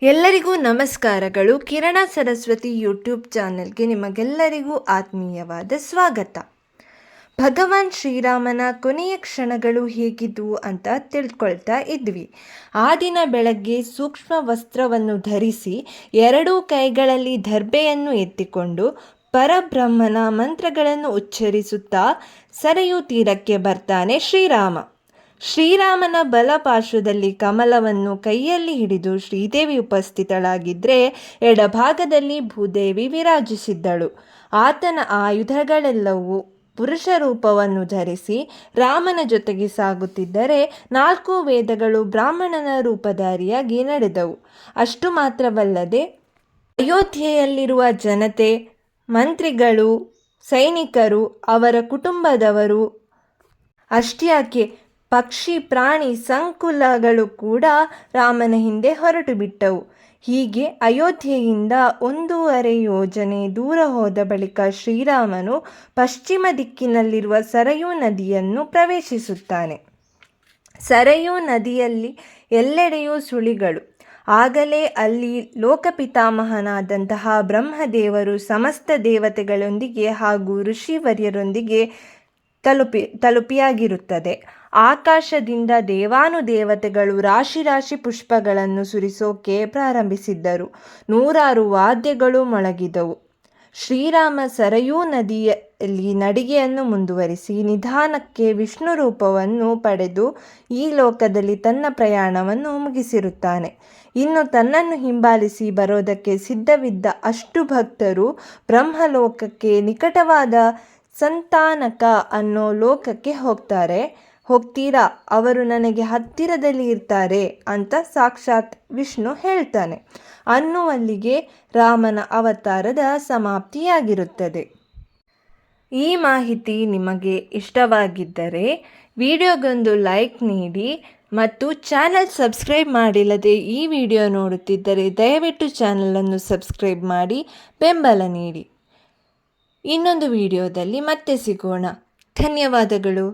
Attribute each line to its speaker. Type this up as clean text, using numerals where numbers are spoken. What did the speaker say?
Speaker 1: ಎಲ್ಲರಿಗೂ ನಮಸ್ಕಾರಗಳು. ಕಿರಣ ಸರಸ್ವತಿ ಯೂಟ್ಯೂಬ್ ಚಾನೆಲ್ಗೆ ನಿಮಗೆಲ್ಲರಿಗೂ ಆತ್ಮೀಯವಾದ ಸ್ವಾಗತ. ಭಗವಾನ್ ಶ್ರೀರಾಮನ ಕೊನೆಯ ಕ್ಷಣಗಳು ಹೇಗಿದ್ದವು ಅಂತ ತಿಳ್ಕೊಳ್ತಾ ಇದ್ವಿ. ಆ ದಿನ ಬೆಳಗ್ಗೆ ಸೂಕ್ಷ್ಮ ವಸ್ತ್ರವನ್ನು ಧರಿಸಿ ಎರಡೂ ಕೈಗಳಲ್ಲಿ ದರ್ಬೆಯನ್ನು ಎತ್ತಿಕೊಂಡು ಪರಬ್ರಹ್ಮನ ಮಂತ್ರಗಳನ್ನು ಉಚ್ಚರಿಸುತ್ತಾ ಸರಯೂ ತೀರಕ್ಕೆ ಬರ್ತಾನೆ ಶ್ರೀರಾಮ. ಶ್ರೀರಾಮನ ಬಲಪಾರ್ಶ್ವದಲ್ಲಿ ಕಮಲವನ್ನು ಕೈಯಲ್ಲಿ ಹಿಡಿದು ಶ್ರೀದೇವಿ ಉಪಸ್ಥಿತಳಾಗಿದ್ದರೆ ಎಡಭಾಗದಲ್ಲಿ ಭೂದೇವಿ ವಿರಾಜಿಸಿದ್ದಳು. ಆತನ ಆಯುಧಗಳೆಲ್ಲವೂ ಪುರುಷ ರೂಪವನ್ನು ಧರಿಸಿ ರಾಮನ ಜೊತೆಗೆ ಸಾಗುತ್ತಿದ್ದರೆ 4 ವೇದಗಳು ಬ್ರಾಹ್ಮಣನ ರೂಪಧಾರಿಯಾಗಿ ನಡೆದವು. ಅಷ್ಟು ಮಾತ್ರವಲ್ಲದೆ ಅಯೋಧ್ಯೆಯಲ್ಲಿರುವ ಜನತೆ, ಮಂತ್ರಿಗಳು, ಸೈನಿಕರು, ಅವರ ಕುಟುಂಬದವರು, ಅಷ್ಟ್ಯಾಕೆ ಪಕ್ಷಿ ಪ್ರಾಣಿ ಸಂಕುಲಗಳು ಕೂಡ ರಾಮನ ಹಿಂದೆ ಹೊರಟು ಬಿಟ್ಟವು. ಹೀಗೆ ಅಯೋಧ್ಯೆಯಿಂದ 1.5 ಯೋಜನೆ ದೂರ ಹೋದ ಬಳಿಕ ಶ್ರೀರಾಮನು ಪಶ್ಚಿಮ ದಿಕ್ಕಿನಲ್ಲಿರುವ ಸರಯೂ ನದಿಯನ್ನು ಪ್ರವೇಶಿಸುತ್ತಾನೆ. ಸರಯೂ ನದಿಯಲ್ಲಿ ಎಲ್ಲೆಡೆಯೂ ಸುಳಿಗಳು. ಆಗಲೇ ಅಲ್ಲಿ ಲೋಕಪಿತಾಮಹನಾದಂತಹ ಬ್ರಹ್ಮದೇವರು ಸಮಸ್ತ ದೇವತೆಗಳೊಂದಿಗೆ ಹಾಗೂ ಋಷಿವರ್ಯರೊಂದಿಗೆ ತಲುಪಿಯಾಗಿರುತ್ತದೆ. ಆಕಾಶದಿಂದ ದೇವಾನುದೇವತೆಗಳು ರಾಶಿ ರಾಶಿ ಪುಷ್ಪಗಳನ್ನು ಸುರಿಸೋಕೆ ಪ್ರಾರಂಭಿಸಿದ್ದರು. 100 ವಾದ್ಯಗಳು ಮೊಳಗಿದವು. ಶ್ರೀರಾಮ ಸರಯೂ ನದಿಯಲ್ಲಿ ನಡಿಗೆಯನ್ನು ಮುಂದುವರಿಸಿ ನಿಧಾನಕ್ಕೆ ವಿಷ್ಣು ರೂಪವನ್ನು ಪಡೆದು ಈ ಲೋಕದಲ್ಲಿ ತನ್ನ ಪ್ರಯಾಣವನ್ನು ಮುಗಿಸಿರುತ್ತಾನೆ. ಇನ್ನು ತನ್ನನ್ನು ಹಿಂಬಾಲಿಸಿ ಬರೋದಕ್ಕೆ ಸಿದ್ಧವಿದ್ದ ಅಷ್ಟು ಭಕ್ತರು ಬ್ರಹ್ಮಲೋಕಕ್ಕೆ ನಿಕಟವಾದ ಸಂತಾನಕ ಅನ್ನೋ ಲೋಕಕ್ಕೆ ಹೋಗ್ತೀರಾ, ಅವರು ನನಗೆ ಹತ್ತಿರದಲ್ಲಿ ಇರ್ತಾರೆ ಅಂತ ಸಾಕ್ಷಾತ್ ವಿಷ್ಣು ಹೇಳ್ತಾನೆ ಅನ್ನುವಲ್ಲಿಗೆ ರಾಮನ ಅವತಾರದ ಸಮಾಪ್ತಿಯಾಗಿರುತ್ತದೆ. ಈ ಮಾಹಿತಿ ನಿಮಗೆ ಇಷ್ಟವಾಗಿದ್ದರೆ ವಿಡಿಯೋಗೊಂದು ಲೈಕ್ ನೀಡಿ ಮತ್ತು ಚಾನಲ್ ಸಬ್ಸ್ಕ್ರೈಬ್ ಮಾಡಿಲ್ಲದೆ ಈ ವಿಡಿಯೋ ನೋಡುತ್ತಿದ್ದರೆ ದಯವಿಟ್ಟು ಚಾನಲನ್ನು ಸಬ್ಸ್ಕ್ರೈಬ್ ಮಾಡಿ ಬೆಂಬಲ ನೀಡಿ. ಇನ್ನೊಂದು ವಿಡಿಯೋದಲ್ಲಿ ಮತ್ತೆ ಸಿಗೋಣ. ಧನ್ಯವಾದಗಳು.